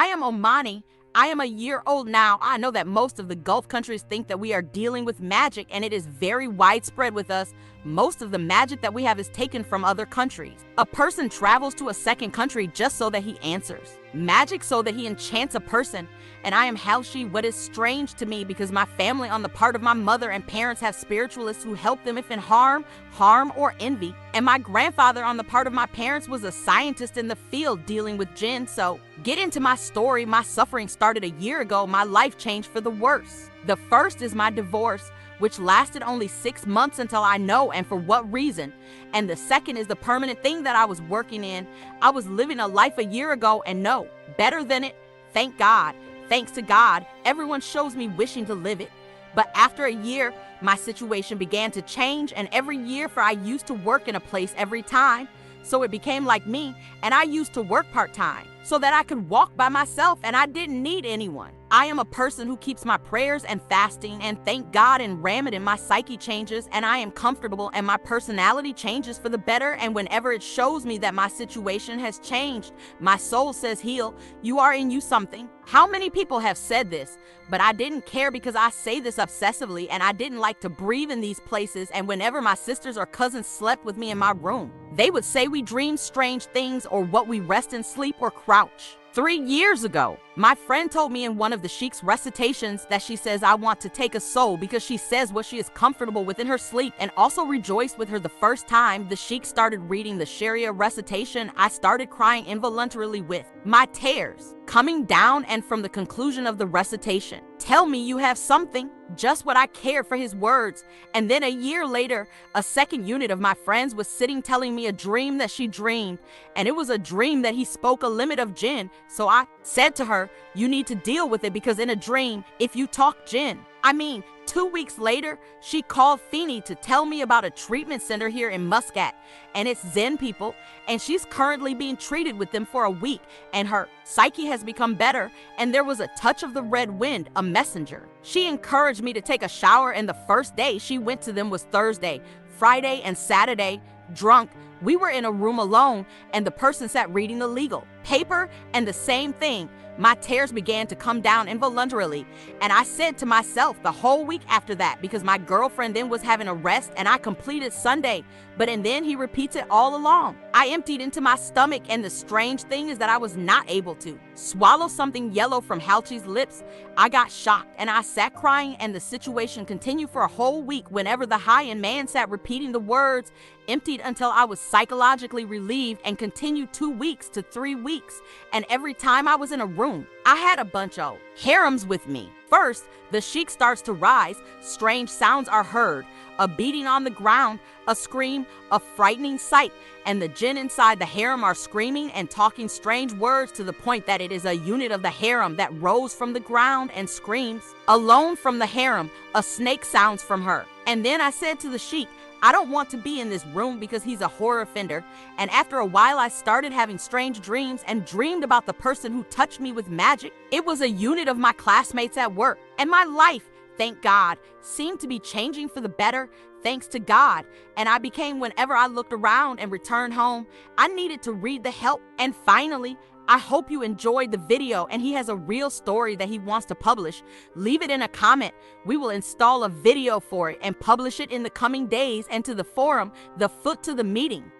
I am Omani. I am a year old now. I know that most of the Gulf countries think that we are dealing with magic, and it is very widespread with us. Most of the magic that we have is taken from other countries. A person travels to a second country just so that he answers. Magic so that he enchants a person. And I am Halshi. What is strange to me, because my family on the part of my mother and parents have spiritualists who help them if in harm, or envy. And my grandfather on the part of my parents was a scientist in the field dealing with jinn. So get into my story. My suffering started a year ago. My life changed for the worse. The first is my divorce, which lasted only 6 months until I know and for what reason. And the second is the permanent thing that I was working in. I was living a life a year ago and no, better than it. Thank God. Thanks to God, everyone shows me wishing to live it. But after a year, my situation began to change, and every year for I used to work in a place every time. So it became like me, and I used to work part-time so that I could walk by myself and I didn't need anyone. I am a person who keeps my prayers and fasting, and thank God in Ramadan my psyche changes and I am comfortable and my personality changes for the better. And whenever it shows me that my situation has changed, my soul says, heal, you are in you something. How many people have said this? But I didn't care because I say this obsessively and I didn't like to breathe in these places. And whenever my sisters or cousins slept with me in my room, they would say we dream strange things or what we rest and sleep or crouch. 3 years ago, my friend told me in one of the sheik's recitations that she says I want to take a soul because she says what she is comfortable with in her sleep, and also rejoiced with her the first time the sheik started reading the Sharia recitation. I started crying involuntarily with my tears coming down, and from the conclusion of the recitation, tell me you have something, just what I cared for his words. And then a year later, a second unit of my friends was sitting telling me a dream that she dreamed, and it was a dream that he spoke a limit of jinn. So I said to her, you need to deal with it, because in a dream, if you talk jinn. 2 weeks later, she called Feeney to tell me about a treatment center here in Muscat, and it's Zen people, and she's currently being treated with them for a week, and her psyche has become better, and there was a touch of the red wind, a messenger. She encouraged me to take a shower, and the first day she went to them was Thursday. Friday and Saturday, drunk, we were in a room alone, and the person sat reading the legal paper, and the same thing. My tears began to come down involuntarily, and I said to myself the whole week after that, because my girlfriend then was having a rest and I completed Sunday, and then he repeats it all along. I emptied into my stomach, and the strange thing is that I was not able to swallow something yellow from Halchi's lips. I got shocked and I sat crying, and the situation continued for a whole week whenever the high-end man sat repeating the words, emptied until I was psychologically relieved, and continued 2 weeks to 3 weeks. And every time I was in a room, I had a bunch of harems with me. First, the sheik starts to rise, strange sounds are heard, a beating on the ground, a scream, a frightening sight, and the jinn inside the harem are screaming and talking strange words to the point that it is a unit of the harem that rose from the ground and screams. Alone from the harem, a snake sounds from her. And then I said to the sheik, I don't want to be in this room because he's a horror offender. And after a while, I started having strange dreams and dreamed about the person who touched me with magic. It was a unit of my classmates at work. And my life, thank God, seemed to be changing for the better, thanks to God. And I became, whenever I looked around and returned home, I needed to read the help. And finally, I hope you enjoyed the video, and he has a real story that he wants to publish. Leave it in a comment. We will install a video for it and publish it in the coming days, and to the forum, the foot to the meeting.